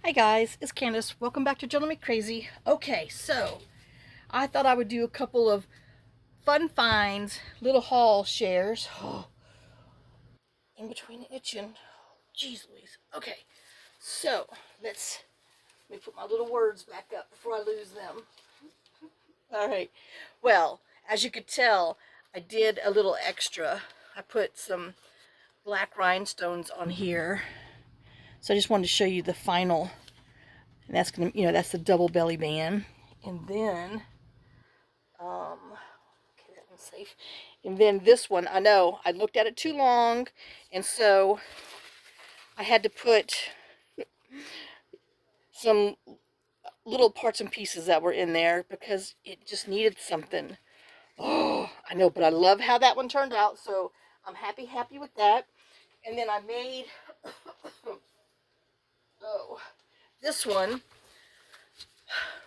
Hi guys, it's Candace. Welcome back to Journal Me Crazy. Okay, so I thought I would do a couple of fun finds, little haul shares. Oh, in between itching. Jeez Louise. Okay, so let me put my little words back up before I lose them. All right. Well, as you could tell, I did a little extra. I put some black rhinestones on here. So I just wanted to show you the final. And that's gonna, that's the double belly band. And then okay, that one's safe. And then this one, I know I looked at it too long, and so I had to put some little parts and pieces that were in there because it just needed something. Oh, I know, but I love how that one turned out, so I'm happy with that. And then I made oh, this one.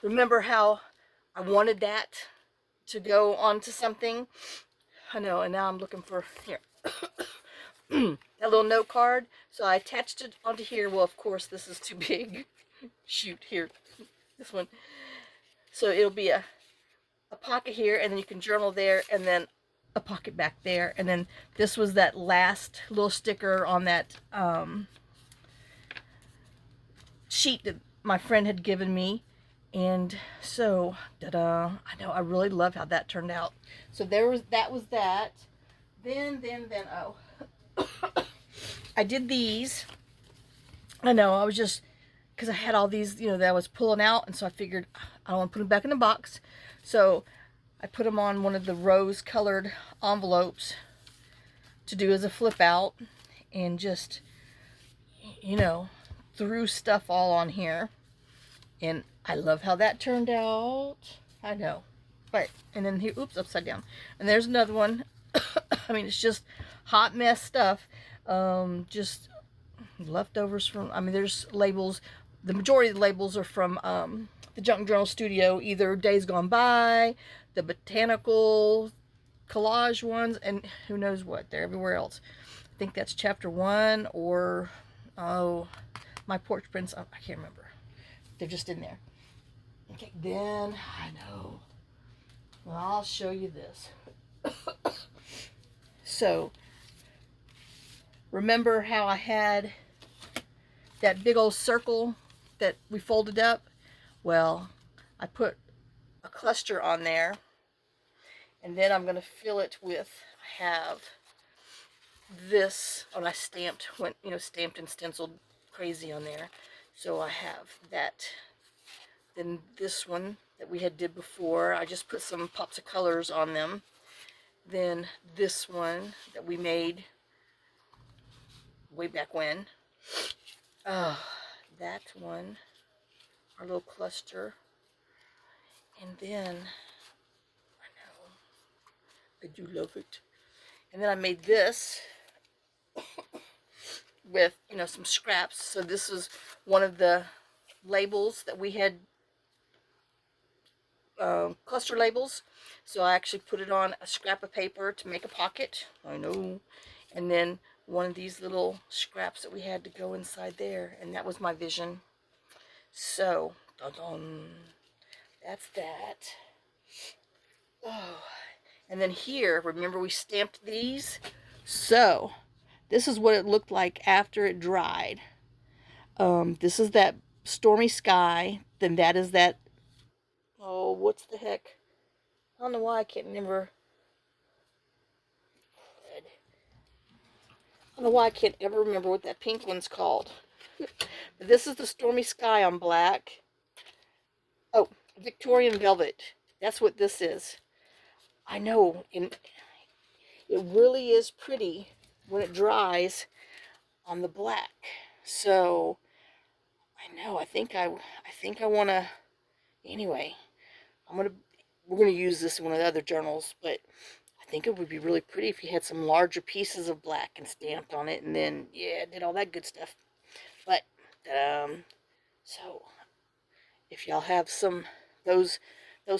Remember how I wanted that to go onto something? I know, and now I'm looking for here. That little note card. So I attached it onto here. Well, of course, this is too big. Shoot, here. This one. So it'll be a pocket here, and then you can journal there, and then a pocket back there. And then this was that last little sticker on that sheet that my friend had given me. And so, ta-da. I know, I really love how that turned out. So that was that. Then, oh. I did these. I know, I was just, because I had all these, that I was pulling out, and so I figured I don't want to put them back in the box. So I put them on one of the rose-colored envelopes to do as a flip out, and just, threw stuff all on here. And I love how that turned out. I know. But, and then here, oops, upside down. And there's another one. I mean, it's just hot mess stuff. Just leftovers from, I mean, there's labels. The majority of the labels are from the Junk Journal Studio, either Days Gone By, the Botanical Collage ones, and who knows what. They're everywhere else. I think that's chapter 1 or, oh, My Porch Prints. I can't remember. They're just in there. Okay, then, I know. Well, I'll show you this. So, remember how I had that big old circle that we folded up? Well, I put a cluster on there, and then I'm going to fill it with, I have this, and I stamped, stamped and stenciled crazy on there. So I have that. Then this one that we had did before, I just put some pops of colors on them. Then this one that we made way back when. That one, our little cluster. And then, I know, I do love it. And then I made this with, some scraps. So this is one of the labels that we had, cluster labels. So I actually put it on a scrap of paper to make a pocket. I know. And then one of these little scraps that we had to go inside there. And that was my vision. So, dun-dun, that's that. Oh. And then here, remember we stamped these? So, this is what it looked like after it dried. This is that stormy sky. Then that is that, oh, what's the heck? I don't know why I can't remember. I don't know why I can't ever remember what that pink one's called. But this is the stormy sky on black. Oh, Victorian velvet. That's what this is. I know, and it really is pretty when it dries on the black. So I know, I think I want to, anyway, we're going to use this in one of the other journals, but I think it would be really pretty if you had some larger pieces of black and stamped on it, and then, yeah, did all that good stuff. But, so, if y'all have some, those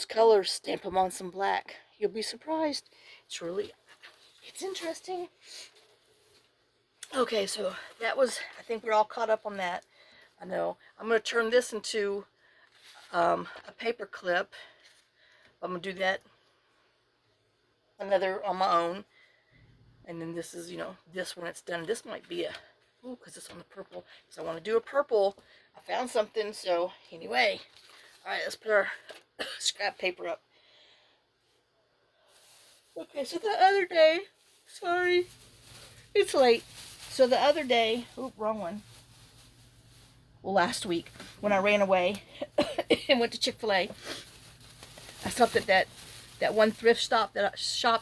colors, stamp them on some black. You'll be surprised. It's interesting. Okay, so that was, I think we're all caught up on that. I know. I'm going to turn this into a paper clip. I'm going to do that another on my own. And then this is, you know, this when it's done. This might be a, oh, because it's on the purple. Because I want to do a purple. I found something. So anyway, all right, let's put our scrap paper up. Okay, so the other day, sorry, it's late. So the other day, oop, wrong one. Well, last week when I ran away and went to Chick-fil-A, I stopped at that one thrift shop that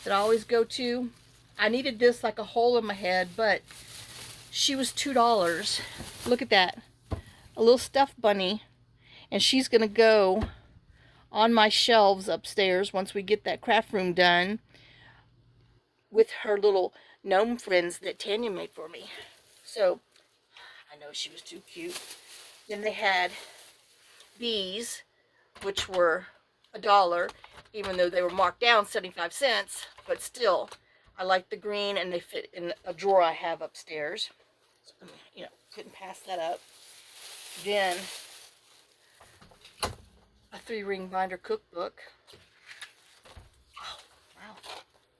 I always go to. I needed this like a hole in my head, but she was $2. Look at that, a little stuffed bunny, and she's gonna go on my shelves upstairs once we get that craft room done with her little gnome friends that Tanya made for me. So I know she was too cute. Then they had these, which were $1, even though they were marked down 75 cents, but still, I like the green, and they fit in a drawer I have upstairs. So, you know, couldn't pass that up. Then, a 3-ring binder cookbook. Oh, wow,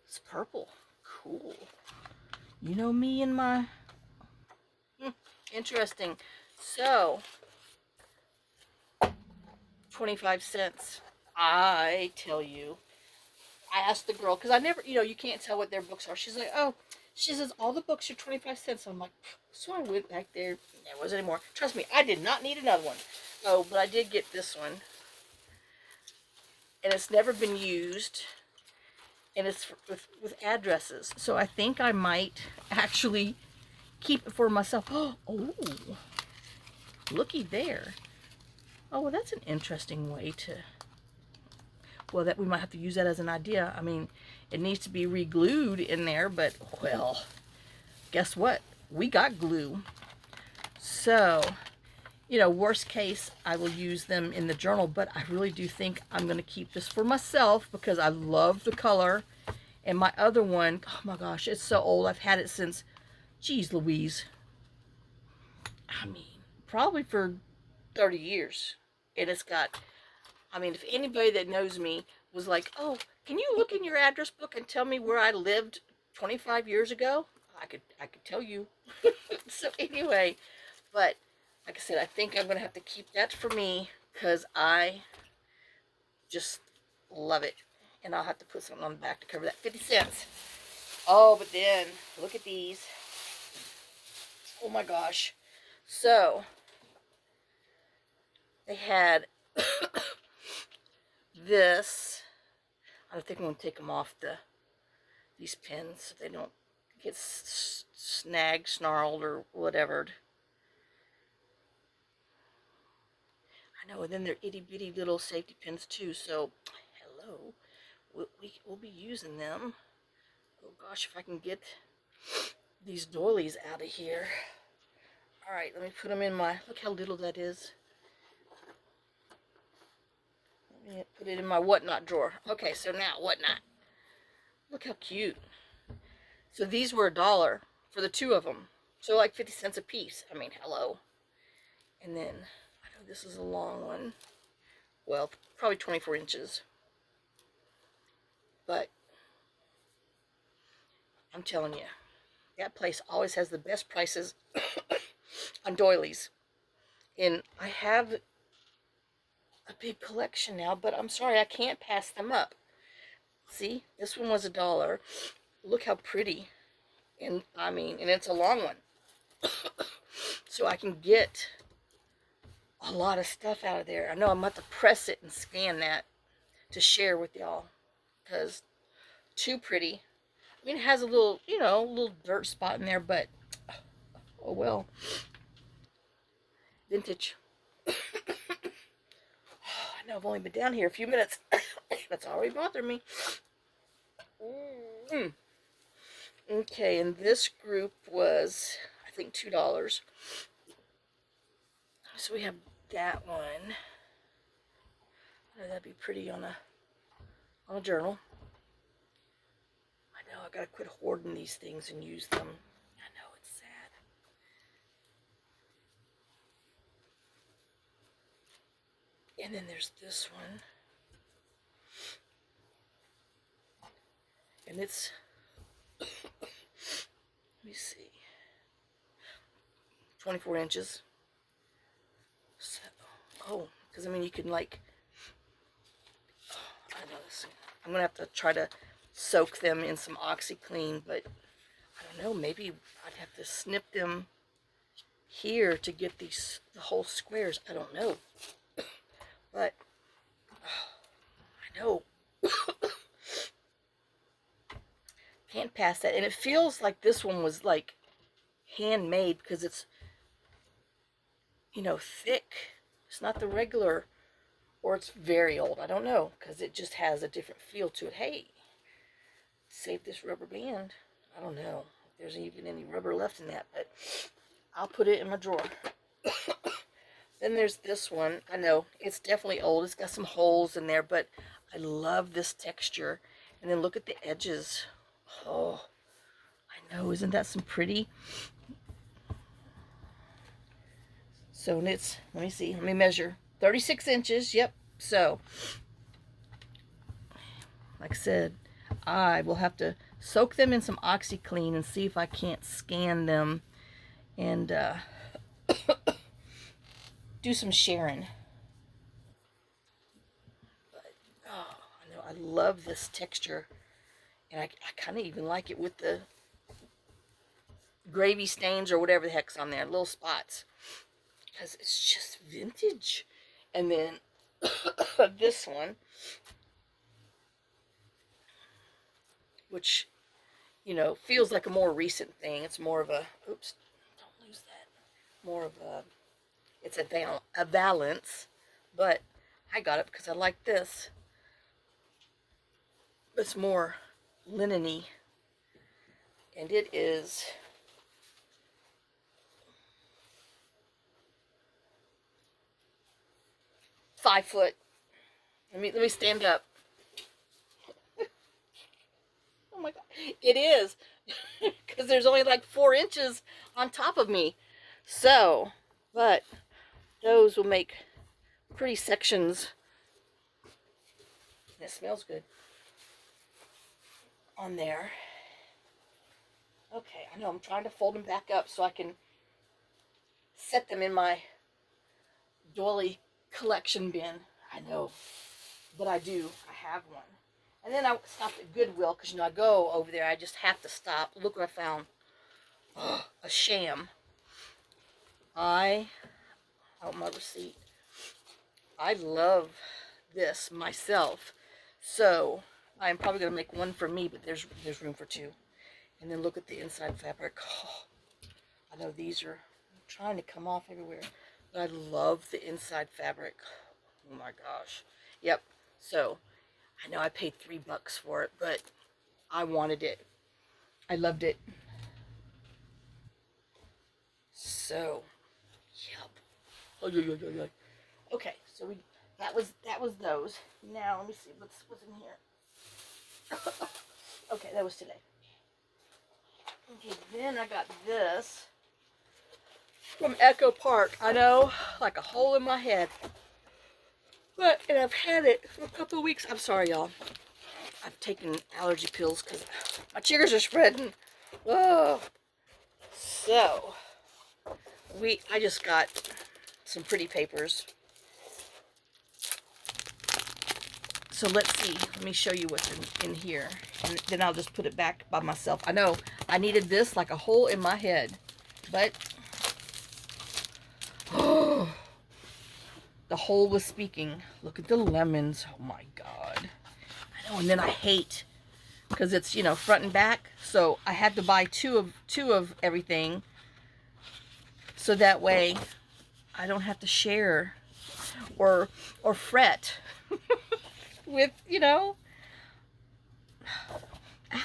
it's purple. Cool. You know me and my... interesting. So, 25 cents. I tell you, I asked the girl, because I never, you know, you can't tell what their books are. She's like, oh, she says, all the books are 25 cents. I'm like, so I went back there. There wasn't any more. Trust me, I did not need another one. Oh, but I did get this one. And it's never been used. And it's with addresses. So I think I might actually keep it for myself. Oh, looky there. Oh, well, that's an interesting way to... Well, that we might have to use that as an idea. I mean, it needs to be re-glued in there, but, well, guess what? We got glue. So, you know, worst case, I will use them in the journal, but I really do think I'm going to keep this for myself because I love the color. And my other one, oh my gosh, it's so old. I've had it since, geez Louise, I mean, probably for 30 years. And it's got... I mean, if anybody that knows me was like, oh, can you look in your address book and tell me where I lived 25 years ago? I could tell you. So anyway, but like I said, I think I'm going to have to keep that for me because I just love it. And I'll have to put something on the back to cover that. 50 cents. Oh, but then look at these. Oh my gosh. So they had this. I think I'm going to take them off these pins so they don't get snagged, snarled, or whatever. I know, and then they're itty-bitty little safety pins too, so hello. We'll be using them. Oh gosh, if I can get these doilies out of here. Alright, let me put them in my... Look how little that is. Let me put it in my whatnot drawer. Okay, so now whatnot. Look how cute. So these were $1 for the 2 of them. So like 50 cents a piece. I mean, hello. And then, I know this is a long one. Well, probably 24 inches. But, I'm telling you, that place always has the best prices on doilies. And I have a big collection now, but I'm sorry, I can't pass them up. See, this one was $1. Look how pretty. And I mean, and it's a long one. So I can get a lot of stuff out of there. I know I'm about to press it and scan that to share with y'all. Because too pretty. I mean, it has a little, you know, little dirt spot in there, but oh well. Vintage. I know I've only been down here a few minutes. That's already bothered me. Okay, and this group was, I think, $2. So we have that one. Oh, that'd be pretty on a journal. I know, I gotta quit hoarding these things and use them. I know, it's sad. And then there's this one. And it's, let me see, 24 inches. So, oh, because I mean, you can like, oh, I know this. I'm going to have to try to soak them in some OxyClean, but I don't know, maybe I'd have to snip them here to get these, the whole squares. I don't know. But, oh, I know. Can't pass that. And it feels like this one was like handmade because it's, you know, thick. It's not the regular, or it's very old. I don't know, because it just has a different feel to it. Hey, save this rubber band. I don't know if there's even any rubber left in that, but I'll put it in my drawer. Then there's this one. I know it's definitely old. It's got some holes in there, but I love this texture. And then look at the edges. Oh, I know. Isn't that some pretty? So it's, let me see. Let me measure. 36 inches. Yep. So, like I said, I will have to soak them in some OxyClean and see if I can't scan them and do some sharing. But, oh, I know, I love this texture. And I kind of even like it with the gravy stains or whatever the heck's on there, little spots. Because it's just vintage. And then this one, which, you know, feels like a more recent thing. It's more of a, oops, don't lose that. More of a, it's a Valance, but I got it because I like this. It's more linen-y, and it is 5 foot. Let me stand up. Oh my God, it is, because there's only like 4 inches on top of me. So, but those will make pretty sections. And it smells good on there. Okay, I know I'm trying to fold them back up so I can set them in my doily collection bin. I know, but I do. I have one. And then I stopped at Goodwill because, you know, I go over there. I just have to stop. Look what I found. Oh, a sham. Out my receipt. I love this myself. So I'm probably going to make one for me, but there's room for 2. And then look at the inside fabric. Oh, I know these are trying to come off everywhere. But I love the inside fabric. Oh my gosh. Yep. So I know I paid $3 for it, but I wanted it. I loved it. So, yep. Oh, yeah. Okay, so that was those. Now let me see what's in here. Okay, that was today. Okay, then I got this from Echo Park. I know, like a hole in my head. And I've had it for a couple of weeks. I'm sorry, y'all. I've taken allergy pills because my chiggers are spreading. Oh. So, I just got some pretty papers. So let's see. Let me show you what's in here. And then I'll just put it back by myself. I know I needed this like a hole in my head. But, oh, the hole was speaking. Look at the lemons. Oh my God. I know, and then I hate, because it's, you know, front and back. So I had to buy two of everything. So that way I don't have to share or fret with, you know.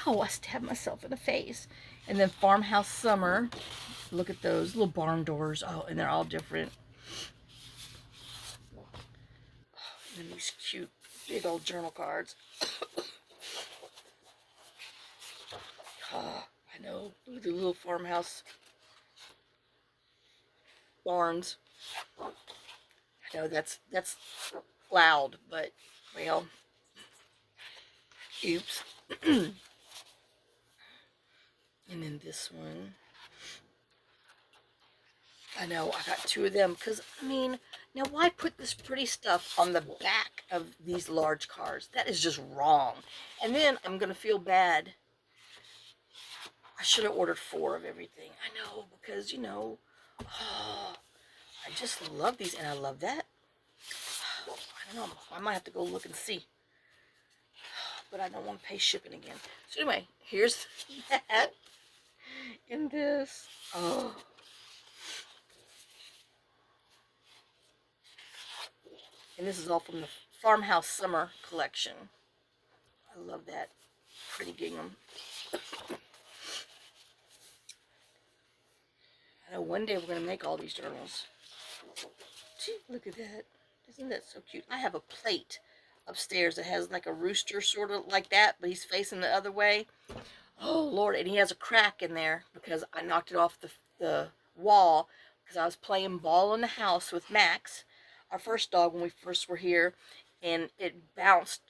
Ow, I stabbed myself in the face. And then Farmhouse Summer. Look at those little barn doors. Oh, and they're all different. Oh, and these cute big old journal cards. Oh, I know. Look at the little farmhouse barns. I know that's loud, but, well, oops. And then this one. I know, I got two of them, because, I mean, now why put this pretty stuff on the back of these large cars? That is just wrong. And then I'm going to feel bad. I should have ordered 4 of everything. I know, because, you know, oh, I just love these, and I love that. I don't know, I might have to go look and see. But I don't want to pay shipping again. So anyway, here's that. And this. Oh. And this is all from the Farmhouse Summer collection. I love that. Pretty gingham. I know one day we're going to make all these journals. Gee, look at that. Isn't that so cute? I have a plate upstairs that has like a rooster sort of like that, but he's facing the other way. Oh, Lord. And he has a crack in there because I knocked it off the wall because I was playing ball in the house with Max, our first dog, when we first were here, and it bounced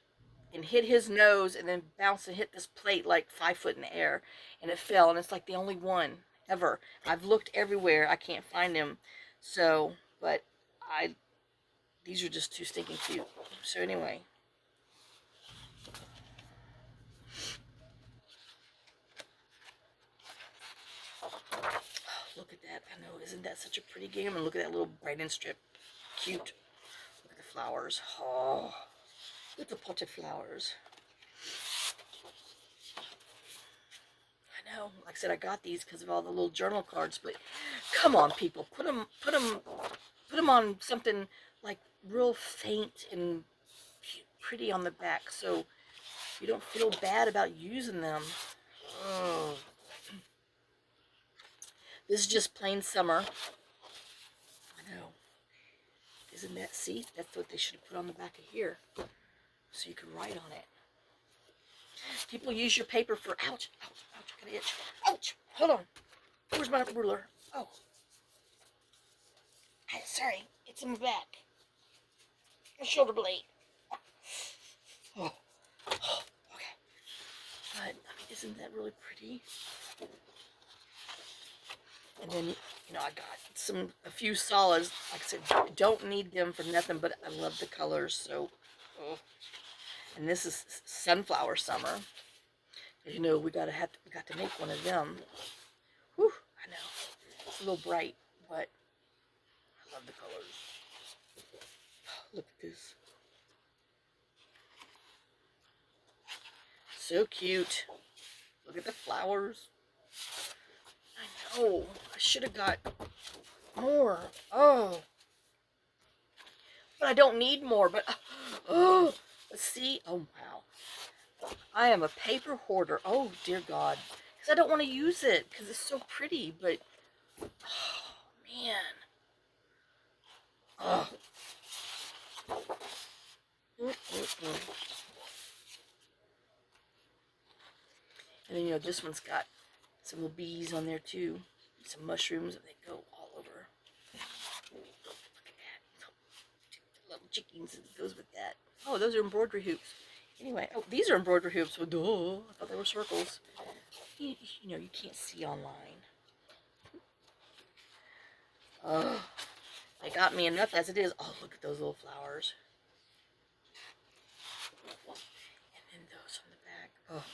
and hit his nose and then bounced and hit this plate like 5 foot in the air, and it fell, and it's like the only one ever. I've looked everywhere. I can't find him. So, but these are just too stinking cute. So anyway. Look at that. I know, isn't that such a pretty game? And look at that little Brighton strip. Cute. Look at the flowers. Oh, look at the potted flowers. I know, like I said, I got these because of all the little journal cards, but come on, people, put them on something like real faint and pretty on the back, so you don't feel bad about using them. Oh. This is just plain summer. I know. Isn't that, see? That's what they should have put on the back of here, so you can write on it. People use your paper for, ouch, ouch, ouch, I got an itch. Ouch, hold on. Where's my ruler? Oh. Sorry, it's in my back. My shoulder blade. Oh. Oh, okay. But, I mean, isn't that really pretty? And then, you know, I got a few solids. Like I said, don't need them for nothing, but I love the colors, so. Oh. And this is Sunflower Summer. As you know, we got to make one of them. Whew, I know. It's a little bright, but I love the colors. Look at this. So cute. Look at the flowers. I know. I should have got more. Oh. But I don't need more. But, oh. Let's see. Oh, wow. I am a paper hoarder. Oh, dear God. Because I don't want to use it. Because it's so pretty. But, oh, man. Oh. And then, you know, this one's got some little bees on there, too. Some mushrooms, and they go all over. Look at that. Little chickens, and it goes with that. Oh, those are embroidery hoops. Anyway, oh, these are embroidery hoops. Well, duh. I thought they were circles. You know, you can't see online. Oh, they got me enough as it is. Oh, look at those little flowers. And then those on the back. Oh.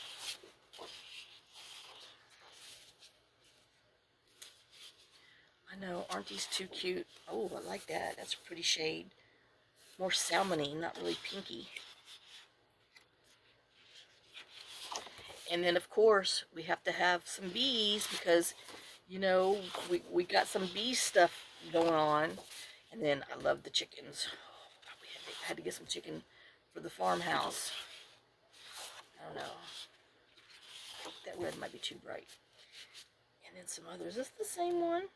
I know, aren't these too cute? Oh, I like that. That's a pretty shade. More salmony, not really pinky. And then, of course, we have to have some bees because, you know, we got some bee stuff going on. And then I love the chickens. Oh, we had to get some chicken for the farmhouse. I don't know. That red might be too bright. And then some others. Is this the same one?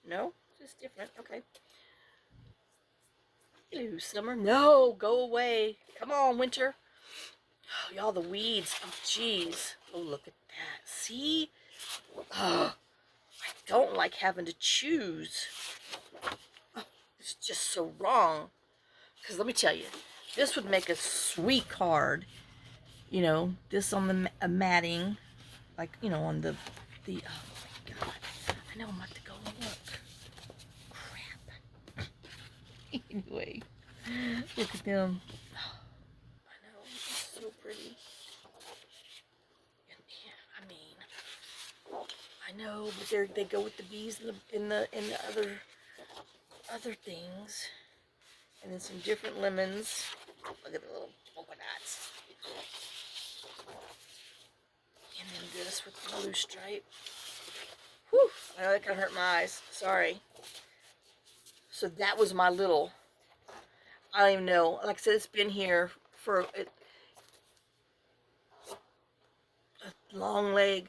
No? It's different. Okay. Hello, summer. No, go away. Come on, winter. Oh, y'all, the weeds. Oh, jeez. Oh, look at that. See? Oh, I don't like having to choose. Oh, It's just so wrong. Because let me tell you, this would make a sweet card. You know, this on the matting, like, you know, on the, oh my God. I know I'm about to go and look. Crap. Anyway, look at them. I know, it's so pretty. And, yeah, I mean, I know, but they go with the bees in the other things. And then some different lemons. Look at the little polka dots. And then this with the blue stripe. Whew, I know that kind of hurt my eyes. Sorry. So that was my little, I don't even know. Like I said, it's been here for a long leg.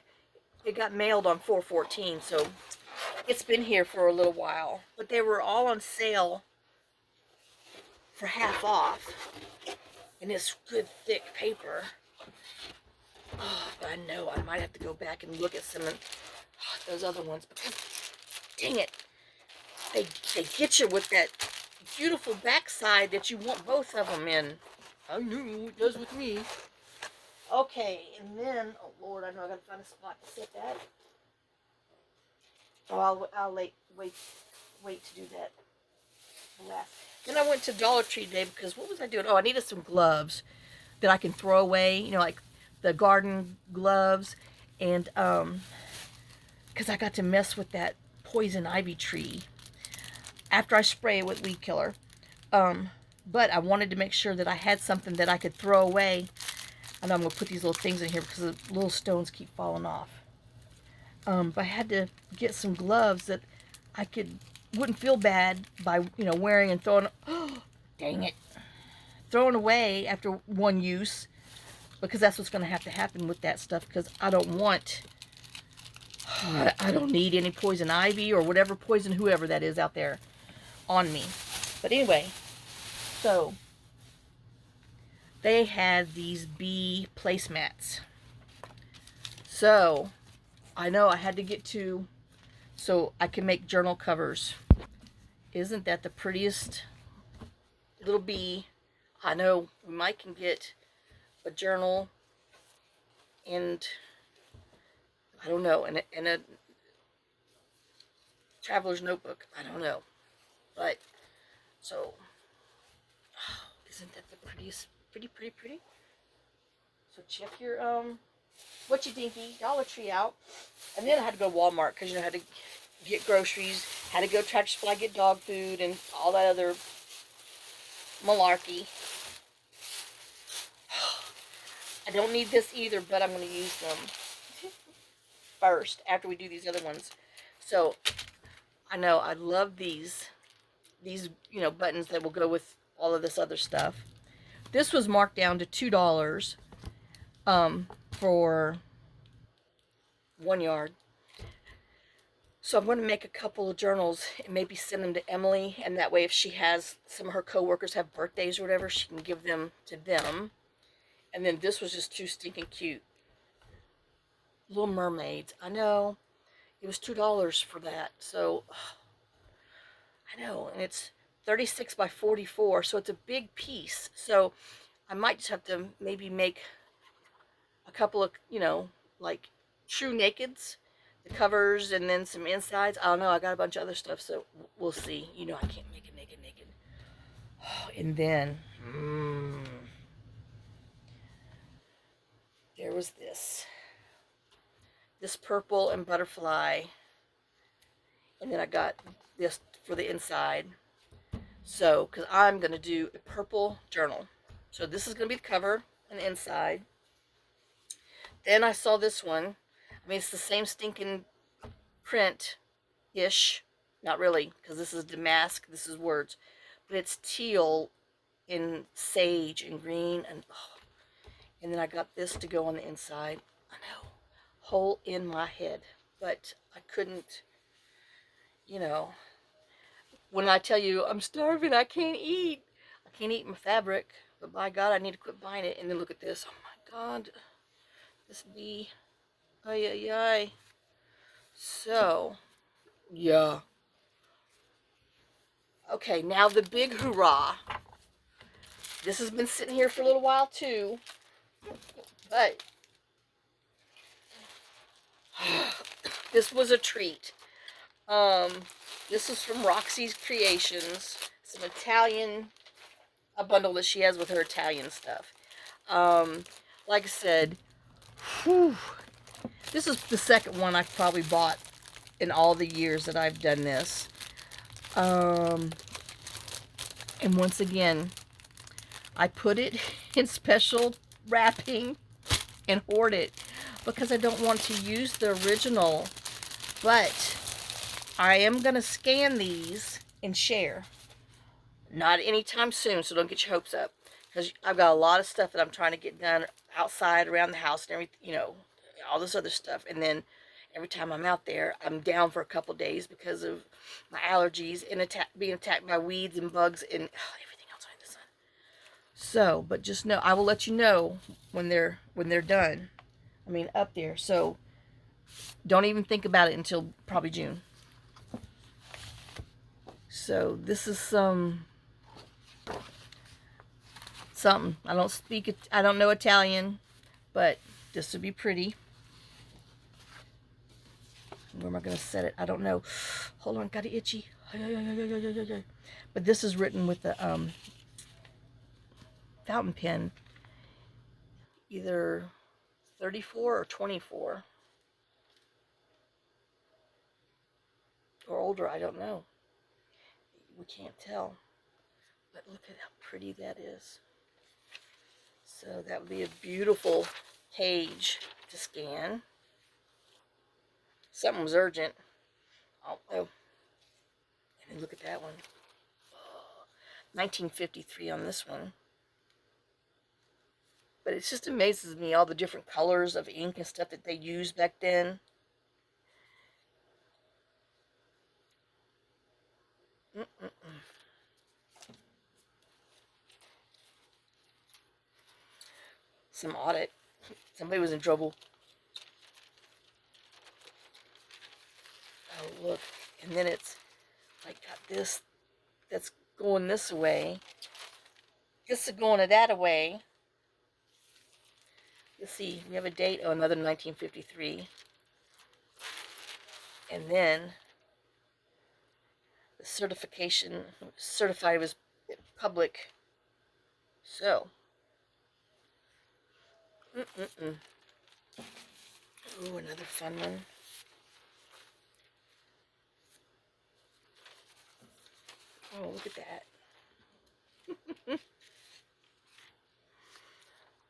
It got mailed on 4/14, so it's been here for a little while. But they were all on sale for half off. And it's good thick paper. Oh, but I know I might have to go back and look at some of those other ones because, dang it, they get you with that beautiful backside that you want both of them in. I know it does with me. Okay, and then, oh Lord, I know I gotta find a spot to set that. Oh, I'll wait to do that last. Then I went to Dollar Tree today because what was I doing? Oh, I needed some gloves that I can throw away, you know, like the garden gloves, and because I got to mess with that poison ivy tree after I spray it with weed killer. But I wanted to make sure that I had something that I could throw away. And I'm going to put these little things in here because the little stones keep falling off. But I had to get some gloves that I wouldn't feel bad by, you know, wearing and throwing, oh, dang it, throwing away after one use, because that's what's going to have to happen with that stuff, because I don't need any poison ivy or whatever poison whoever that is out there on me. But anyway, so they had these bee placemats. So I know I had to get two so I can make journal covers. Isn't that the prettiest little bee? I know we might can get a journal and I don't know, and a traveler's notebook. I don't know, but so isn't that the prettiest? Pretty. So check your what you dinky Dollar Tree out, and then I had to go to Walmart because you know I had to get groceries, had to go Tractor Supply get dog food and all that other malarkey. I don't need this either, but I'm going to use them first after we do these other ones. So I know I love these you know buttons that will go with all of this other stuff. This was marked down to $2 for 1 yard. So I'm going to make a couple of journals and maybe send them to Emily, and that way if she has some of her coworkers have birthdays or whatever, she can give them to them. And then this was just too stinking cute. Little mermaids. I know. It was $2 for that. So I know, and it's 36 by 44, so it's a big piece. So I might just have to maybe make a couple of, you know, like true nakeds, the covers, and then some insides. I don't know. I got a bunch of other stuff, so we'll see. You know, I can't make it naked. Oh, and then there was this purple and butterfly, and then I got this for the inside. So, because I'm going to do a purple journal. So this is going to be the cover and the inside. Then I saw this one. I mean, it's the same stinking print-ish. Not really, because this is damask, this is words. But it's teal in sage and green. And then I got this to go on the inside. I know, hole in my head. But I couldn't, you know. When I tell you, I'm starving, I can't eat. I can't eat my fabric. But by God, I need to quit buying it. And then look at this. Oh my God. This bee. Ay. So, yeah. Okay, now the big hoorah. This has been sitting here for a little while too, but this was a treat. This is from Roxy's Creations. It's an Italian, a bundle that she has with her Italian stuff. Like I said, whew, this is the second one I've probably bought in all the years that I've done this. And once again, I put it in special wrapping and hoard it because I don't want to use the original. But I am going to scan these and share. Not anytime soon, so don't get your hopes up. Because I've got a lot of stuff that I'm trying to get done outside, around the house, and everything, you know, all this other stuff. And then every time I'm out there, I'm down for a couple days because of my allergies and being attacked by weeds and bugs and everything else under the sun. So, but just know, I will let you know when they're done. I mean, up there. So, don't even think about it until probably June. So, this is something. I don't know Italian, but this would be pretty. Where am I going to set it? I don't know. Hold on, got it itchy. But this is written with the fountain pen, either 34 or 24. Or older, I don't know. We can't tell. But look at how pretty that is. So that would be a beautiful page to scan. Something was urgent. Oh, and then look at that one. 1953 on this one. But it just amazes me all the different colors of ink and stuff that they used back then. Some audit. Somebody was in trouble. Oh, look. And then it's like got this that's going this way. This is going that way. You see, we have a date. Oh, another 1953. And then the certification, certified was public. So, ooh, another fun one. Oh, look at that.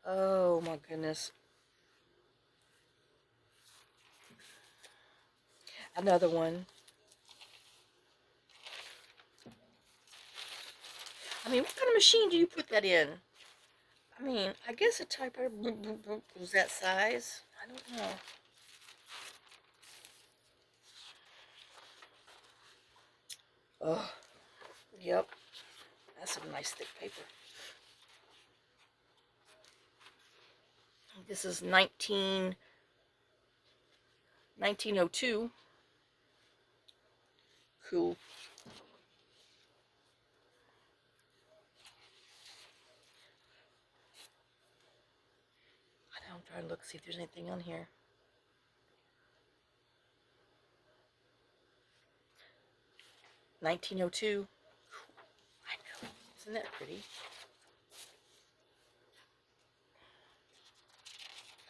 Oh my goodness. Another one. I mean, what kind of machine do you put that in? I mean, I guess a typewriter was that size. I don't know. Oh, yep. That's some nice thick paper. This is 1902. Cool. I'm trying to look, see if there's anything on here. $1902. I know. Isn't that pretty?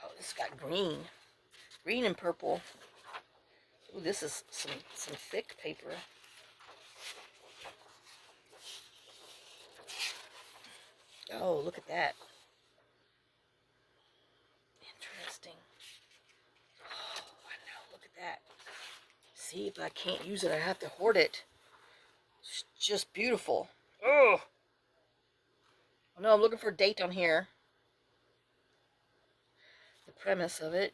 Oh, this got green. Green and purple. Ooh, this is some thick paper. Oh, look at that. Interesting. Oh, I know. Look at that. See, if I can't use it, I have to hoard it. It's just beautiful. Oh. Oh no, I'm looking for a date on here. The premise of it.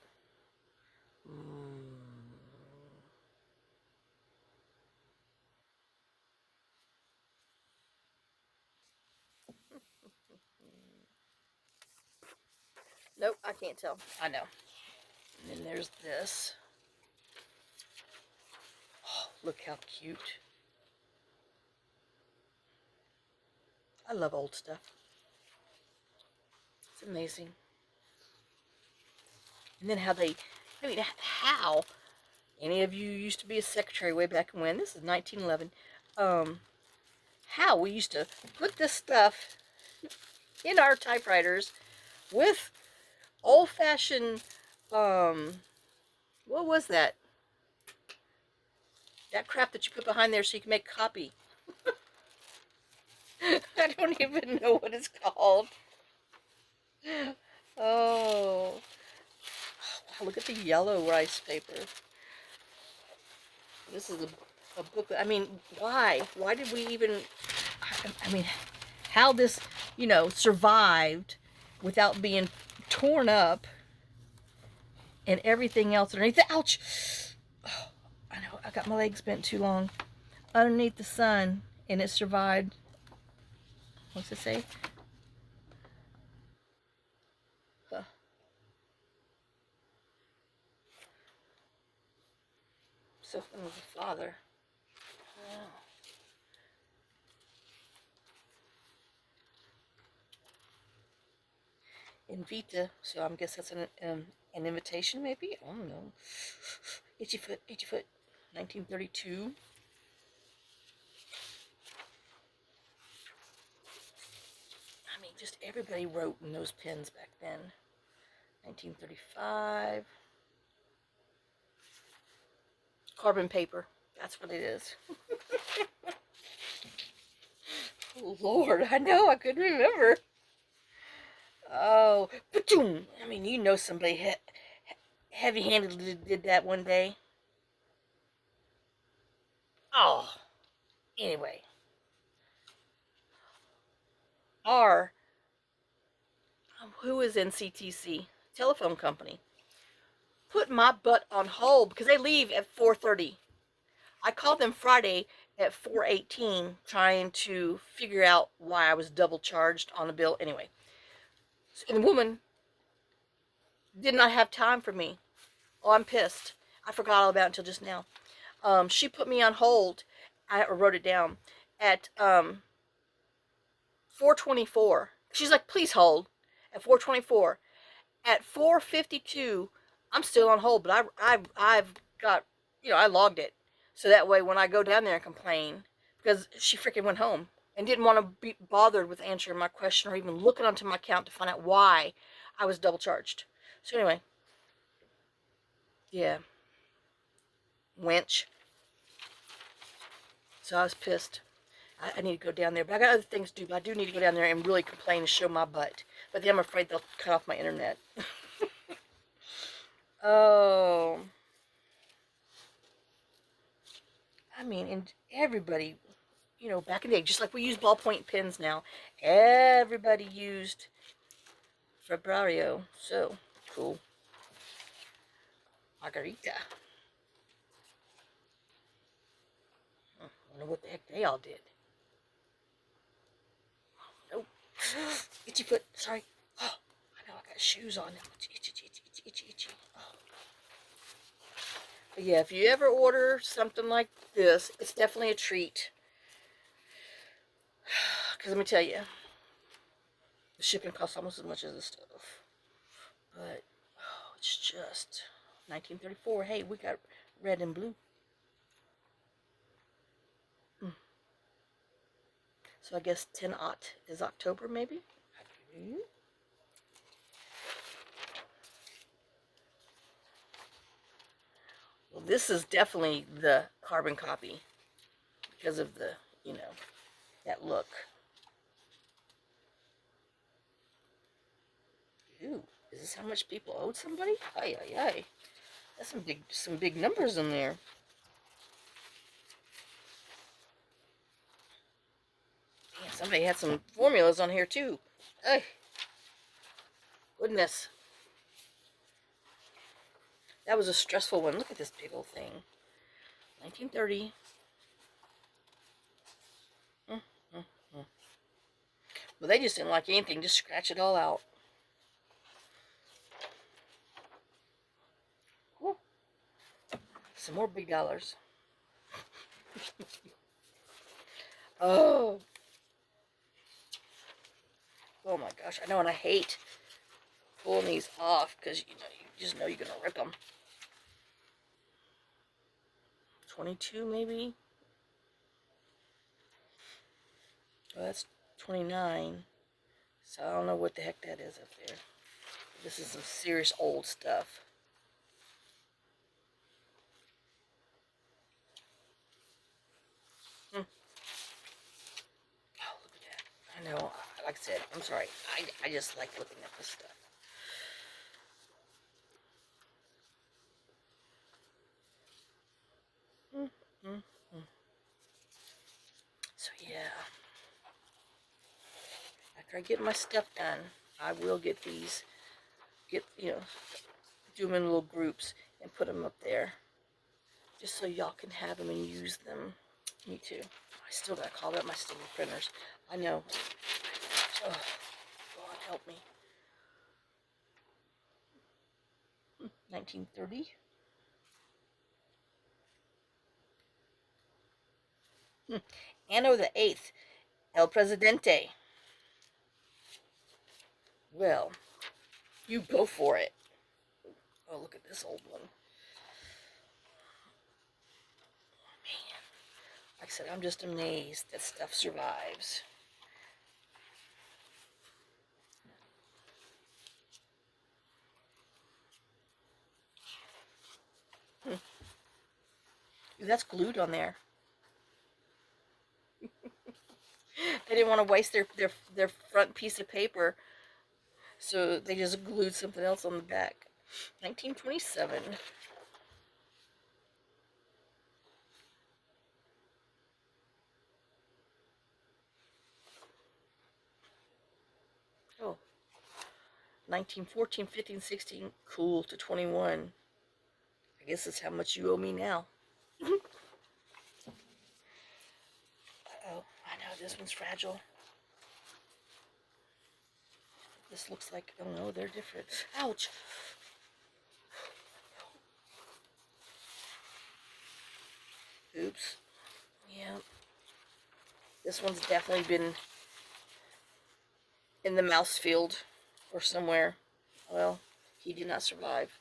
Nope, I can't tell. I know. And then there's this. Oh, look how cute. I love old stuff. It's amazing. And then how they, I mean, how any of you used to be a secretary way back when? This is 1911. How we used to put this stuff in our typewriters with old-fashioned, what was that? That crap that you put behind there so you can make a copy. I don't even know what it's called. Oh. Wow, look at the yellow rice paper. This is a booklet. I mean, why? Why did we even... I mean, how this, you know, survived without being torn up and everything else underneath the... Ouch! Oh, I know, I got my legs bent too long. Underneath the sun, and it survived. What's it say? Huh. Something with the father. Wow. Invita, so I'm guess that's an invitation, maybe? I don't know. Itchy foot, 1932. I mean, just everybody wrote in those pens back then. 1935. Carbon paper, that's what it is. Oh, Lord, I know, I couldn't remember. Oh, I mean, you know somebody heavy-handedly did that one day. Oh, anyway. R, who is NCTC? Telephone company. Put my butt on hold because they leave at 4:30. I called them Friday at 4:18 trying to figure out why I was double charged on a bill. Anyway, and the woman did not have time for me. Oh, I'm pissed. I forgot all about it until just now. She put me on hold. I wrote it down at 4:24. She's like, please hold at 4:24. At 4:52, I'm still on hold, but I've got, you know, I logged it. So that way when I go down there and complain, because she freaking went home and didn't want to be bothered with answering my question or even looking onto my account to find out why I was double charged. So anyway, yeah, wench. So I was pissed. I need to go down there, but I got other things to do. But I do need to go down there and really complain and show my butt. But then I'm afraid they'll cut off my internet. Oh, I mean, and everybody, you know, back in the day, just like we use ballpoint pens now, everybody used Februario. So cool. Margarita. I wonder what the heck they all did. Nope. Itchy foot. Sorry. Oh, I know I got shoes on now. Itchy. Oh. But yeah, if you ever order something like this, it's definitely a treat. Because let me tell you, the shipping costs almost as much as the stuff. But, oh, it's just 1934. Hey, we got red and blue. So I guess 10-aught is October, maybe? Well, this is definitely the carbon copy because of the, you know, that look. Ooh, is this how much people owed somebody? Ay, ay, ay. That's some big numbers in there. Man, somebody had some formulas on here too. Ay, goodness. That was a stressful one. Look at this big old thing. 1930. Well, they just didn't like anything. Just scratch it all out. Woo. Some more big dollars. Oh. Oh my gosh, I know, and I hate pulling these off because you just know you're gonna rip them. 22 maybe. Well, that's 29. So I don't know what the heck that is up there. This is some serious old stuff. Hmm. Oh, look at that. I know, like I said, I'm sorry. I just like looking at this stuff. Mm, mm, mm. So yeah, after I get my stuff done, I will get these, do them in little groups and put them up there, just so y'all can have them and use them. Me too. I still gotta call up my sticky printers. I know. Oh, God help me. 1930. Anno the 8th. El Presidente. Well, you go for it. Oh, look at this old one. Man, like I said, I'm just amazed that stuff survives. That's glued on there. They didn't want to waste their front piece of paper, so they just glued something else on the back. 1927. Oh, 1914, 15, 16. Cool to 21. I guess that's how much you owe me now. Oh, I know this one's fragile. This looks like, oh no, they're different. Ouch. Oops. Yeah. This one's definitely been in the mouse field or somewhere. Well, he did not survive.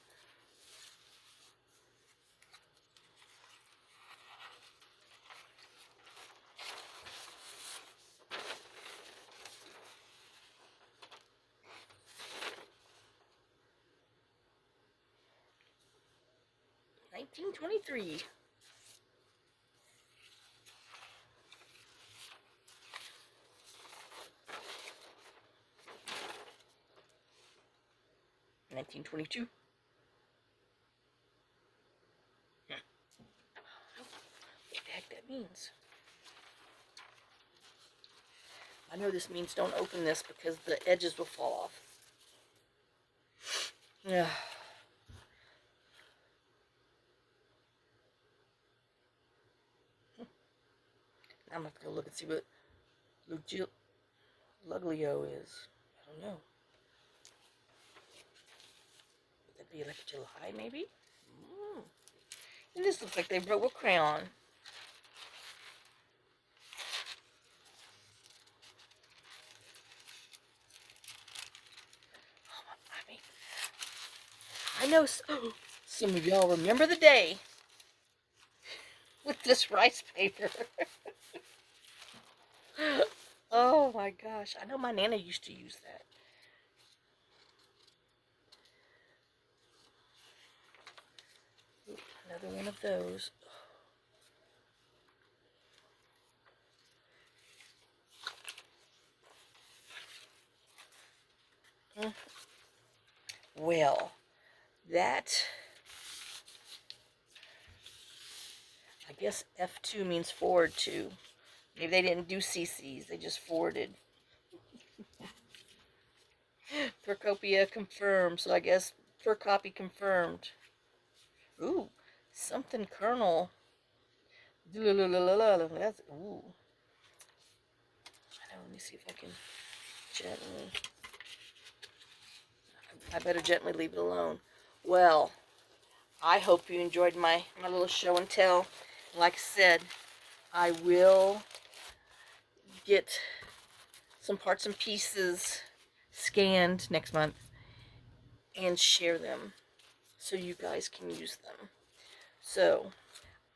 $19.23. 1922. What the heck that means? I know this means don't open this because the edges will fall off. Yeah. I'm gonna have to go look and see what Luglio is. I don't know. Would that be like a July, maybe? Mm. And this looks like they wrote with crayon. I mean, I know some of y'all remember the day with this rice paper. Oh my gosh. I know my Nana used to use that. Ooh, another one of those. Well, that, I guess F2 means forward to. Maybe they didn't do CCs, they just forwarded. Per copia confirmed, so I guess per copy confirmed. Ooh, something kernel. That's, ooh. I know, let me see if I can gently. I better gently leave it alone. Well, I hope you enjoyed my little show and tell. Like I said, I will get some parts and pieces scanned next month and share them so you guys can use them. So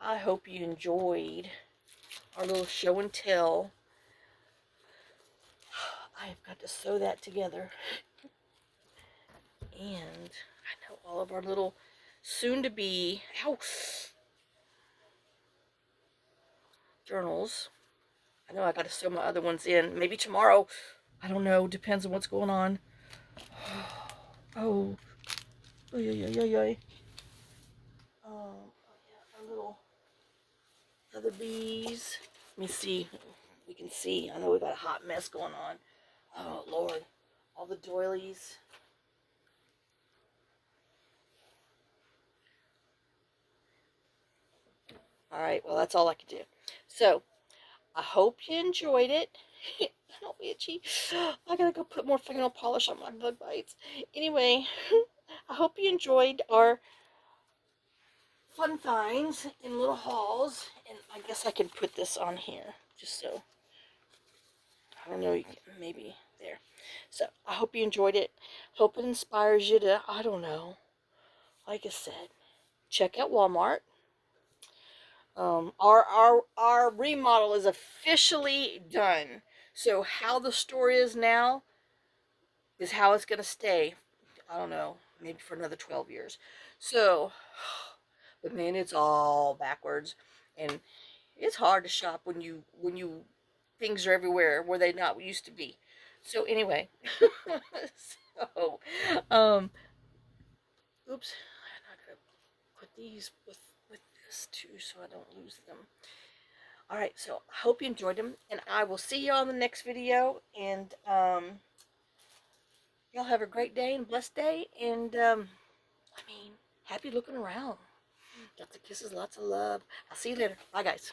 I hope you enjoyed our little show and tell. I've got to sew that together. And I know all of our little soon-to-be journals. I know I got to sew my other ones in. Maybe tomorrow. I don't know. Depends on what's going on. Oh. Oh, yeah. Oh, yeah, our little other bees. Let me see. We can see. I know we've got a hot mess going on. Oh, Lord. All the doilies. Alright, well, that's all I can do. So, I hope you enjoyed it. Don't be itchy. I gotta go put more fingernail polish on my bug bites. Anyway, I hope you enjoyed our fun finds and little hauls. And I guess I can put this on here, just so, I don't know, you can, maybe there. So, I hope you enjoyed it. Hope it inspires you to, I don't know, like I said, check out Walmart. Our remodel is officially done. So how the store is now is how it's gonna stay. I don't know, maybe for another 12 years. So, but man, it's all backwards, and it's hard to shop when you things are everywhere where they not used to be. So anyway, so oops, I'm not gonna put these with this too, so I don't lose them. Alright, so I hope you enjoyed them, and I will see you on the next video, and y'all have a great day and blessed day, and I mean, happy looking around. Lots of kisses, lots of love. I'll see you later. Bye, guys.